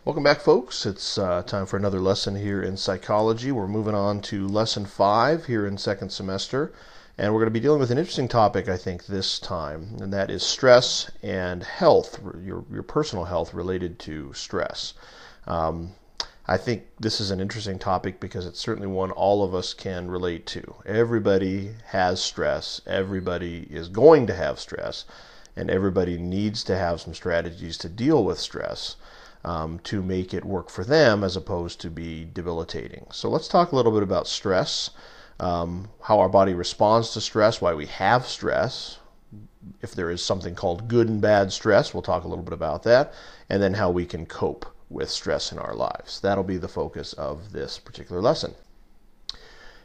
Welcome back, folks. It's time for another lesson here in psychology. We're moving on to lesson 5 here in second semester, and we're going to be dealing with an interesting topic, I think, this time, and that is stress and health, your personal health related to stress. I think this is an interesting topic because it's certainly one all of us can relate to. Everybody has stress. Everybody is going to have stress, and everybody needs to have some strategies to deal with stress. To make it work for them as opposed to be debilitating. So let's talk a little bit about stress, how our body responds to stress, why we have stress, if there is something called good and bad stress, we'll talk a little bit about that, and then how we can cope with stress in our lives. That'll be the focus of this particular lesson.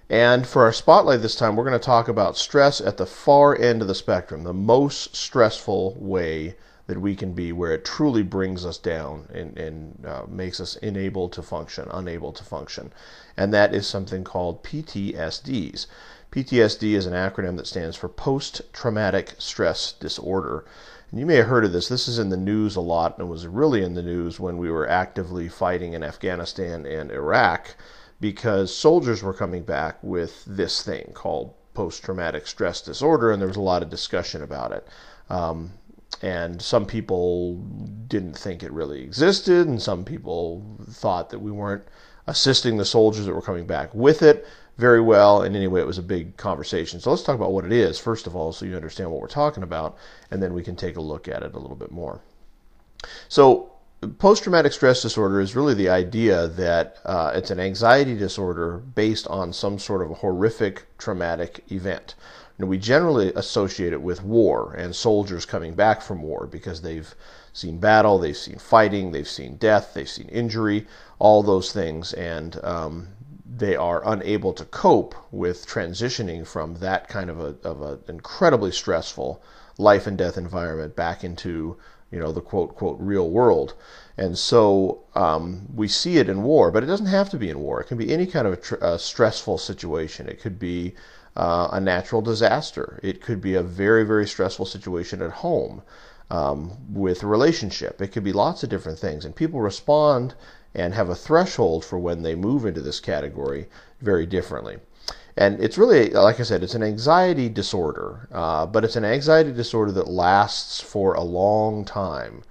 And for our spotlight this time, we're going to talk about stress at the far end of the spectrum, the most stressful way that we can be, where it truly brings us down and makes us unable to function. And that is something called PTSDs. PTSD is an acronym that stands for post-traumatic stress disorder. And you may have heard of this. This is in the news a lot, and it was really in the news when we were actively fighting in Afghanistan and Iraq, because soldiers were coming back with this thing called post-traumatic stress disorder, and there was a lot of discussion about it. And some people didn't think it really existed, and some people thought that we weren't assisting the soldiers that were coming back with it very well. And anyway, it was a big conversation. So let's talk about what it is, first of all, so you understand what we're talking about, and then we can take a look at it a little bit more. So post-traumatic stress disorder is really the idea that it's an anxiety disorder based on some sort of horrific traumatic event. And we generally associate it with war and soldiers coming back from war because they've seen battle, they've seen fighting, they've seen death, they've seen injury, all those things, and they are unable to cope with transitioning from that kind of an incredibly stressful life and death environment back into, the quote real world. And so we see it in war, but it doesn't have to be in war. It can be any kind of a stressful situation. It could be a natural disaster. It could be a very, very stressful situation at home with a relationship. It could be lots of different things. And people respond and have a threshold for when they move into this category very differently. And it's really, like I said, it's an anxiety disorder, but it's an anxiety disorder that lasts for a long time,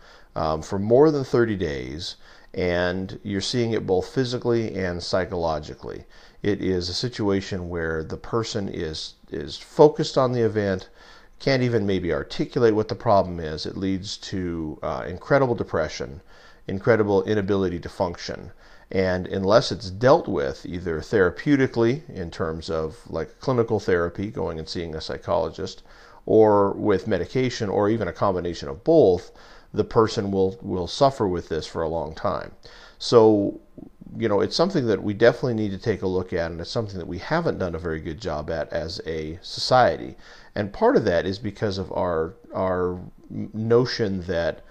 for more than 30 days, and you're seeing it both physically and psychologically. It is a situation where the person is focused on the event, can't even maybe articulate what the problem is. It leads to incredible depression, incredible inability to function. And unless it's dealt with either therapeutically in terms of like clinical therapy, going and seeing a psychologist, or with medication, or even a combination of both, the person will suffer with this for a long time. So, it's something that we definitely need to take a look at, and it's something that we haven't done a very good job at as a society. And part of that is because of our notion that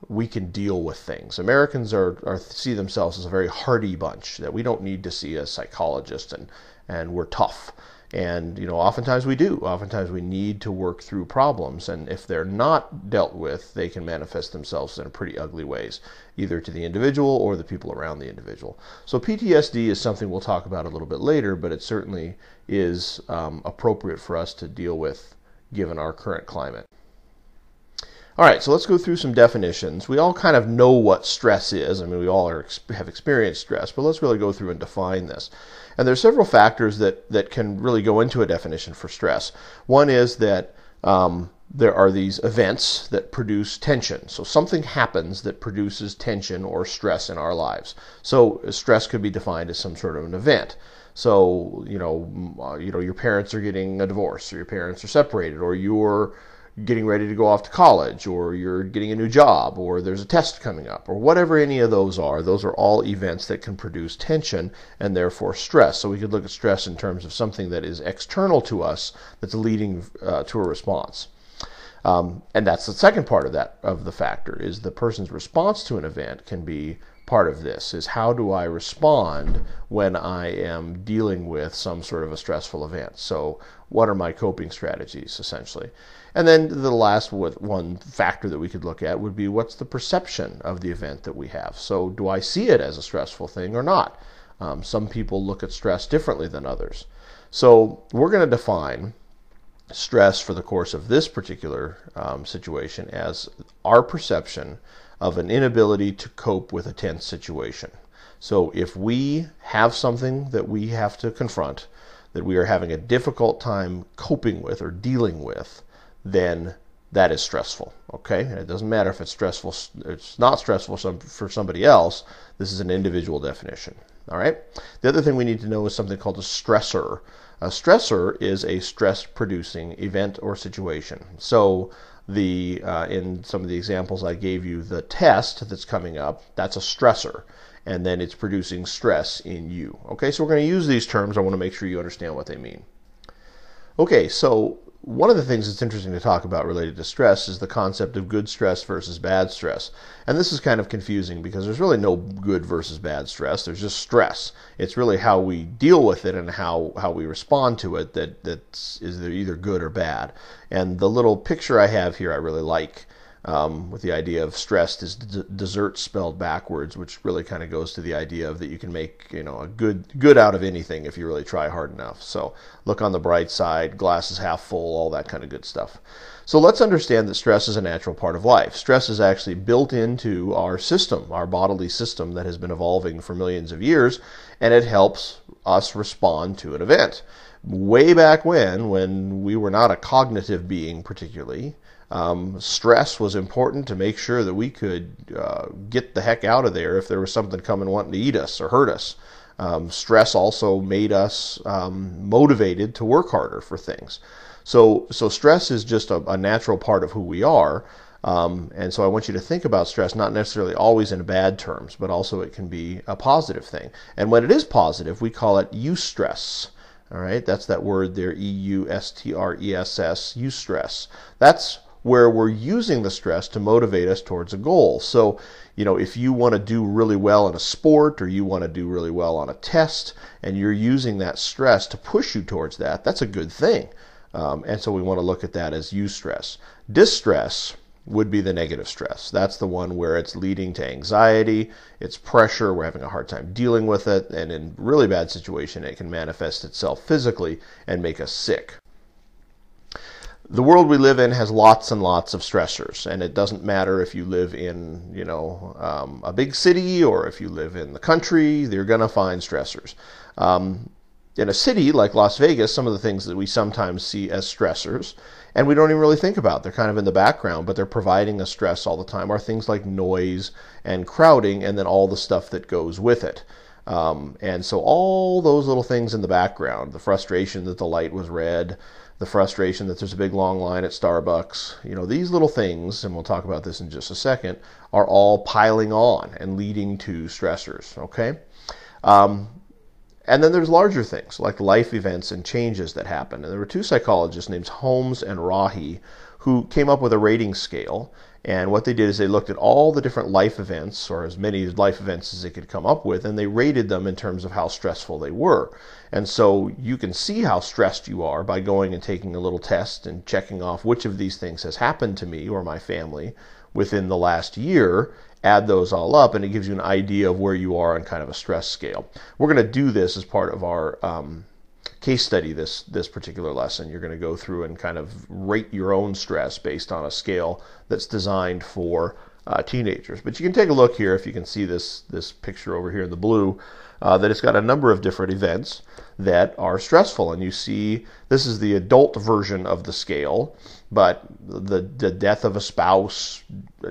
we can deal with things. Americans see themselves as a very hardy bunch, that we don't need to see a psychologist, and we're tough. And oftentimes we do. Oftentimes we need to work through problems, and if they're not dealt with, they can manifest themselves in pretty ugly ways, either to the individual or the people around the individual. So PTSD is something we'll talk about a little bit later, but it certainly is appropriate for us to deal with given our current climate. All right, so let's go through some definitions. We all kind of know what stress is. I mean, we all have experienced stress, but let's really go through and define this. And there's several factors that can really go into a definition for stress. One is that there are these events that produce tension. So something happens that produces tension or stress in our lives. So stress could be defined as some sort of an event. So, your parents are getting a divorce, or your parents are separated, or you're getting ready to go off to college, or you're getting a new job, or there's a test coming up, or whatever any of those are all events that can produce tension and therefore stress. So we could look at stress in terms of something that is external to us that's leading to a response. And that's the second part of the factor, is the person's response to an event can be part of this, is how do I respond when I am dealing with some sort of a stressful event? So what are my coping strategies, essentially? And then the last one factor that we could look at would be, what's the perception of the event that we have? So do I see it as a stressful thing or not? Some people look at stress differently than others. So we're going to define stress for the course of this particular situation as our perception of an inability to cope with a tense situation. So if we have something that we have to confront, that we are having a difficult time coping with or dealing with, then that is stressful. Okay? And it doesn't matter if it's stressful, it's not stressful for somebody else. This is an individual definition. All right? The other thing we need to know is something called a stressor. A stressor is a stress-producing event or situation. So in some of the examples I gave you, the test that's coming up, that's a stressor, and then it's producing stress in you. Okay, so we're going to use these terms. I want to make sure you understand what they mean. Okay, so one of the things that's interesting to talk about related to stress is the concept of good stress versus bad stress. And this is kind of confusing because there's really no good versus bad stress. There's just stress. It's really how we deal with it and how we respond to it that is either good or bad. And the little picture I have here I really like, with the idea of stressed is dessert spelled backwards, which really kind of goes to the idea of that you can make a good out of anything if you really try hard enough. So look on the bright side, glass is half full, all that kind of good stuff. So let's understand that stress is a natural part of life. Stress is actually built into our system, our bodily system that has been evolving for millions of years, and it helps us respond to an event. Way back when we were not a cognitive being particularly, stress was important to make sure that we could get the heck out of there if there was something coming wanting to eat us or hurt us. Stress also made us motivated to work harder for things. So stress is just a natural part of who we are. And so I want you to think about stress not necessarily always in bad terms, but also it can be a positive thing. And when it is positive, we call it eustress. All right, that's that word there, eustress, eustress. That's where we're using the stress to motivate us towards a goal. So, if you want to do really well in a sport or you want to do really well on a test and you're using that stress to push you towards that, that's a good thing. And so we want to look at that as eustress. Distress would be the negative stress. That's the one where it's leading to anxiety, it's pressure, we're having a hard time dealing with it, and in really bad situation, it can manifest itself physically and make us sick. The world we live in has lots and lots of stressors, and it doesn't matter if you live in, a big city or if you live in the country, you're going to find stressors. In a city like Las Vegas, some of the things that we sometimes see as stressors, and we don't even really think about, they're kind of in the background, but they're providing us stress all the time, are things like noise and crowding and then all the stuff that goes with it. And so all those little things in the background, the frustration that the light was red, the frustration that there's a big long line at Starbucks, these little things, and we'll talk about this in just a second, are all piling on and leading to stressors, okay? And then there's larger things like life events and changes that happen. And there were two psychologists named Holmes and Rahi who came up with a rating scale. And what they did is they looked at all the different life events, or as many life events as they could come up with, and they rated them in terms of how stressful they were. And so you can see how stressed you are by going and taking a little test and checking off which of these things has happened to me or my family within the last year. Add those all up, and it gives you an idea of where you are on kind of a stress scale. We're going to do this as part of our case study this particular lesson. You're going to go through and kind of rate your own stress based on a scale that's designed for teenagers. But you can take a look here if you can see this picture over here in the blue, that it's got a number of different events that are stressful. And you see this is the adult version of the scale, but the death of a spouse,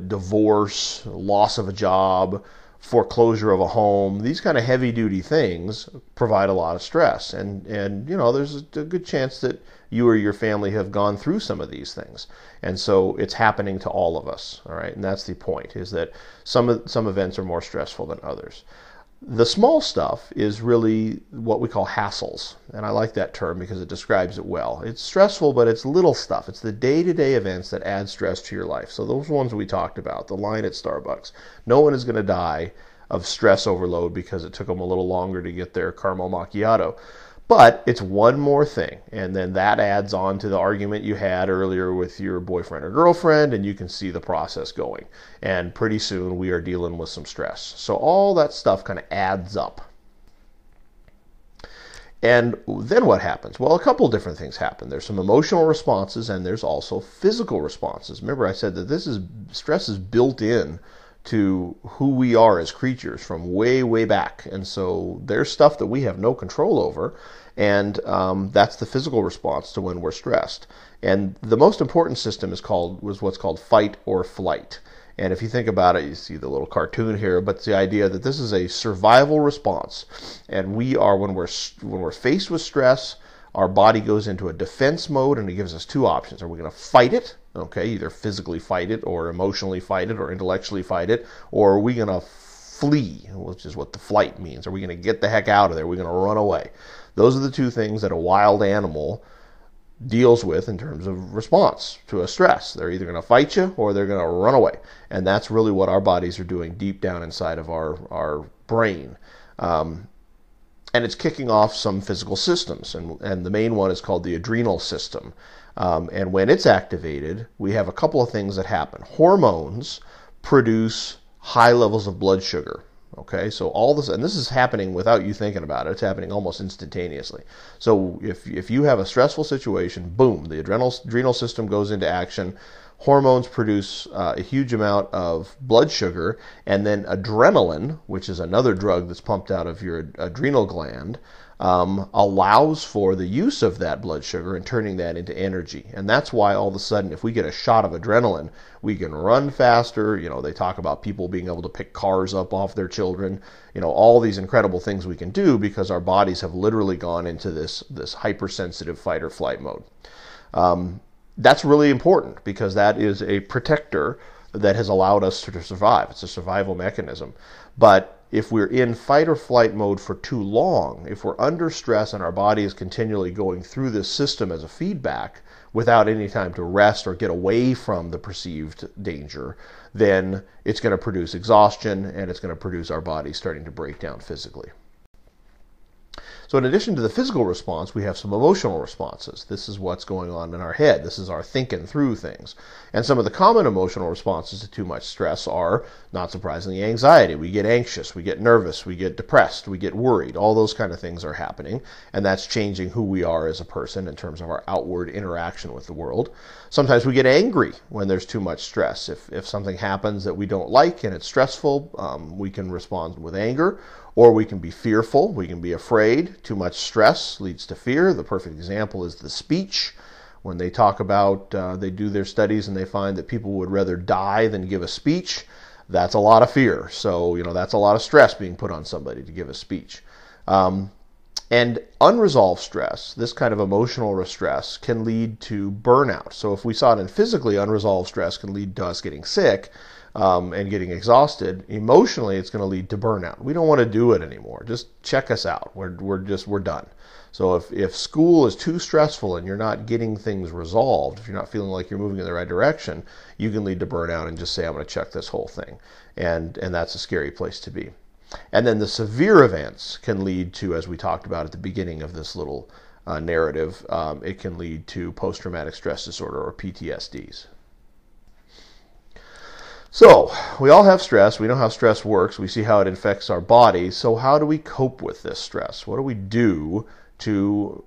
divorce, loss of a job, foreclosure of a home, these kind of heavy-duty things provide a lot of stress. And there's a good chance that you or your family have gone through some of these things. And so it's happening to all of us, all right? And that's the point, is that some events are more stressful than others. The small stuff is really what we call hassles, and I like that term because it describes it well. It's stressful, but it's little stuff. It's the day-to-day events that add stress to your life. So those ones we talked about, the line at Starbucks. No one is going to die of stress overload because it took them a little longer to get their caramel macchiato. But it's one more thing, and then that adds on to the argument you had earlier with your boyfriend or girlfriend, and you can see the process going. And pretty soon we are dealing with some stress. So all that stuff kind of adds up. And then what happens? Well, a couple different things happen. There's some emotional responses, and there's also physical responses. Remember, I said that stress is built in to who we are as creatures from way, way back. And so there's stuff that we have no control over, and that's the physical response to when we're stressed. And the most important system was what's called fight or flight. And if you think about it, you see the little cartoon here, but it's the idea that this is a survival response. And we are, when we're faced with stress, our body goes into a defense mode, and it gives us two options. Are we going to fight it? Okay, either physically fight it, or emotionally fight it, or intellectually fight it, or are we going to flee, which is what the flight means? Are we going to get the heck out of there? Are we going to run away? Those are the two things that a wild animal deals with in terms of response to a stress. They're either going to fight you or they're going to run away. And that's really what our bodies are doing deep down inside of our brain. And it's kicking off some physical systems. And the main one is called the adrenal system. And when it's activated, we have a couple of things that happen. Hormones produce high levels of blood sugar. Okay, so all this, and this is happening without you thinking about it. It's happening almost instantaneously. So if you have a stressful situation, boom, the adrenal system goes into action. Hormones produce a huge amount of blood sugar, and then adrenaline, which is another drug that's pumped out of your adrenal gland, allows for the use of that blood sugar and turning that into energy. And that's why all of a sudden, if we get a shot of adrenaline, we can run faster. You know, they talk about people being able to pick cars up off their children. You know, all these incredible things we can do because our bodies have literally gone into this hypersensitive fight or flight mode. That's really important because that is a protector that has allowed us to survive. It's a survival mechanism. But if we're in fight or flight mode for too long, if we're under stress and our body is continually going through this system as a feedback without any time to rest or get away from the perceived danger, then it's going to produce exhaustion, and it's going to produce our body starting to break down physically. So in addition to the physical response, we have some emotional responses. This is what's going on in our head. This is our thinking through things. And some of the common emotional responses to too much stress are, not surprisingly, anxiety. We get anxious, we get nervous, we get depressed, we get worried. All those kind of things are happening, and that's changing who we are as a person in terms of our outward interaction with the world. Sometimes we get angry when there's too much stress. If something happens that we don't like and it's stressful, we can respond with anger. Or we can be fearful, we can be afraid. Too much stress leads to fear. The perfect example is the speech. When they talk about, they do their studies and they find that people would rather die than give a speech. That's a lot of fear. So, you know, that's a lot of stress being put on somebody to give a speech. And unresolved stress, this kind of emotional stress, can lead to burnout. So if we saw it in physically, unresolved stress can lead to us getting sick. And getting exhausted. Emotionally, it's going to lead to burnout. We don't want to do it anymore. Just check us out. We're done. So if school is too stressful and you're not getting things resolved, if you're not feeling like you're moving in the right direction, you can lead to burnout and just say, I'm going to check this whole thing. And that's a scary place to be. And then the severe events can lead to, as we talked about at the beginning of this little narrative, it can lead to post-traumatic stress disorder or PTSDs. So, we all have stress. We know how stress works. We see how it affects our body. So how do we cope with this stress? What do we do to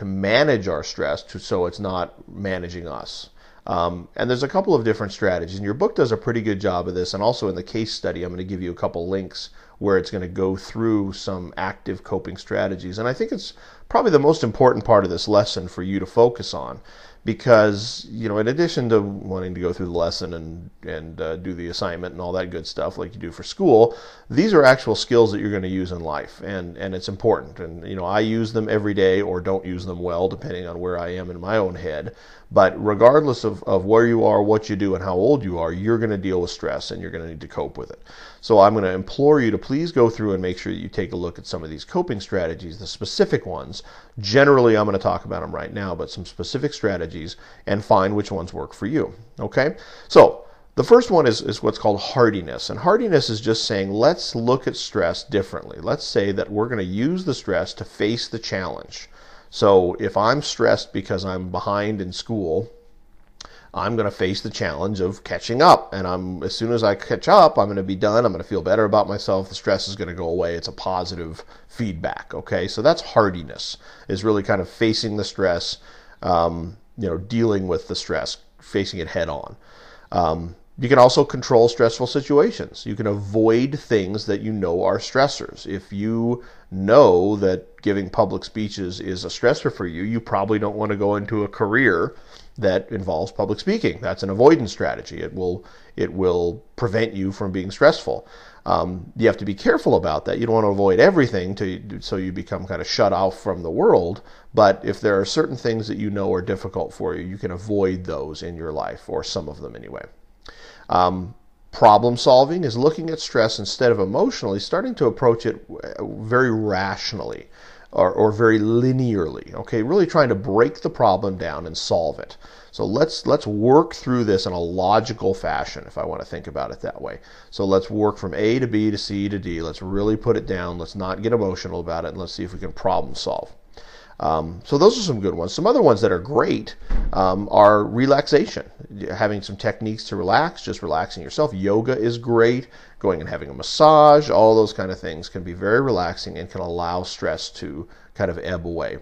manage our stress so it's not managing us? And there's a couple of different strategies. And your book does a pretty good job of this. And also in the case study, I'm going to give you a couple links where it's going to go through some active coping strategies. And I think it's probably the most important part of this lesson for you to focus on, because, in addition to wanting to go through the lesson and do the assignment and all that good stuff like you do for school, these are actual skills that you're going to use in life, and it's important. And I use them every day or don't use them well, depending on where I am in my own head. But regardless of where you are, what you do, and how old you are, you're going to deal with stress and you're going to need to cope with it. So I'm going to implore you to please go through and make sure that you take a look at some of these coping strategies, the specific ones. Generally, I'm going to talk about them right now, but some specific strategies, and find which ones work for you. Okay? So the first one is what's called hardiness. And hardiness is just saying, let's look at stress differently. Let's say that we're going to use the stress to face the challenge. So if I'm stressed because I'm behind in school, I'm going to face the challenge of catching up. And as soon as I catch up, I'm going to be done. I'm going to feel better about myself. The stress is going to go away. It's a positive feedback. Okay, so that's hardiness, is really kind of facing the stress, dealing with the stress, facing it head on. You can also control stressful situations. You can avoid things that you know are stressors. If you know that giving public speeches is a stressor for you, you probably don't want to go into a career that involves public speaking. That's an avoidance strategy. It will prevent you from being stressful. You have to be careful about that. You don't want to avoid everything so you become kind of shut off from the world. But if there are certain things that you know are difficult for you, you can avoid those in your life, or some of them anyway. Problem solving is looking at stress instead of emotionally, starting to approach it very rationally or very linearly. Okay, really trying to break the problem down and solve it. So let's work through this in a logical fashion, if I want to think about it that way. So let's work from A to B to C to D. Let's really put it down. Let's not get emotional about it, and let's see if we can problem solve. So those are some good ones. Some other ones that are great are relaxation, having some techniques to relax, just relaxing yourself. Yoga is great. Going and having a massage, all those kind of things can be very relaxing and can allow stress to kind of ebb away.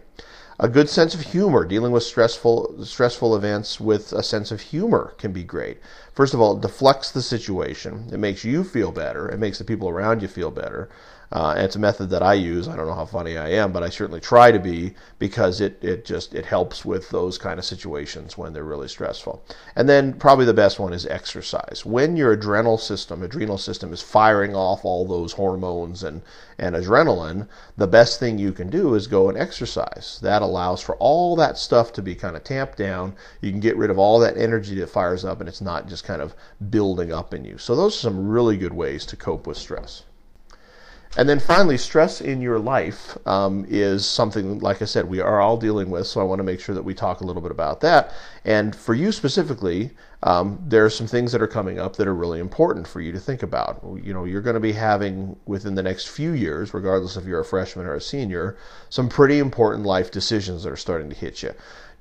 A good sense of humor, dealing with stressful events with a sense of humor can be great. First of all, it deflects the situation. It makes you feel better. It makes the people around you feel better. And it's a method that I use. I don't know how funny I am, but I certainly try to be, because it helps with those kind of situations when they're really stressful. And then probably the best one is exercise. When your adrenal system is firing off all those hormones and adrenaline, the best thing you can do is go and exercise. That allows for all that stuff to be kind of tamped down. You can get rid of all that energy that fires up, and it's not just kind of building up in you. So those are some really good ways to cope with stress. And then finally, stress in your life is something, like I said, we are all dealing with, so I want to make sure that we talk a little bit about that. And for you specifically, there are some things that are coming up that are really important for you to think about. You're going to be having, within the next few years, regardless if you're a freshman or a senior, some pretty important life decisions that are starting to hit you.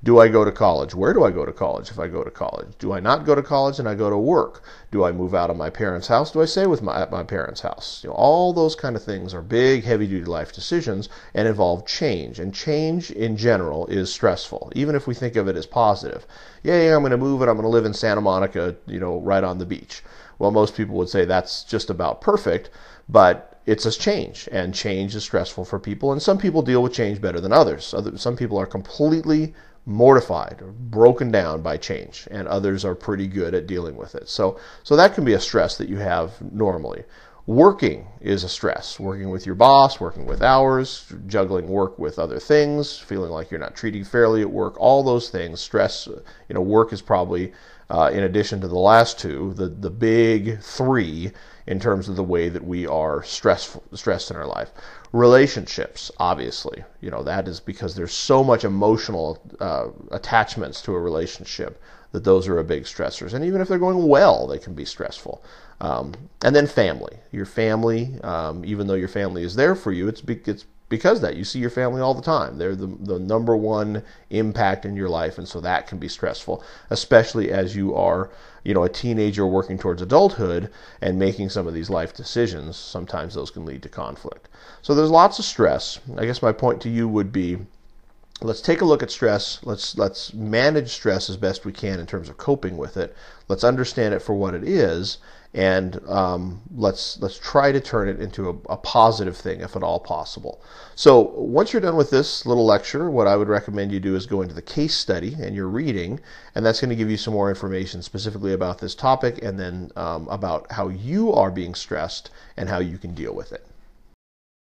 Do I go to college? Where do I go to college if I go to college? Do I not go to college and I go to work? Do I move out of my parents' house? Do I stay at my parents' house? All those kind of things are big, heavy-duty life decisions and involve change. And change in general is stressful, even if we think of it as positive. Yeah, I'm going to move and I'm going to live in Santa Monica, right on the beach. Well, most people would say that's just about perfect, but it's a change, and change is stressful for people. And some people deal with change better than others. Some people are completely mortified or broken down by change, and others are pretty good at dealing with it. So that can be a stress that you have normally. Working is a stress. Working with your boss, working with hours, juggling work with other things, feeling like you're not treating fairly at work, all those things. Stress, work is probably, in addition to the last two, the big three in terms of the way that we are stressed in our life. Relationships, obviously, that is because there's so much emotional attachments to a relationship that those are a big stressors. And even if they're going well, they can be stressful. And then family. Your family, even though your family is there for you, it's because that you see your family all the time. They're the number one impact in your life, and so that can be stressful, especially as you are, a teenager working towards adulthood and making some of these life decisions. Sometimes those can lead to conflict. So there's lots of stress. I guess my point to you would be, let's take a look at stress. Let's manage stress as best we can in terms of coping with it. Let's understand it for what it is, and let's try to turn it into a positive thing, if at all possible. So once you're done with this little lecture, what I would recommend you do is go into the case study and your reading, and that's going to give you some more information specifically about this topic, and then about how you are being stressed and how you can deal with it.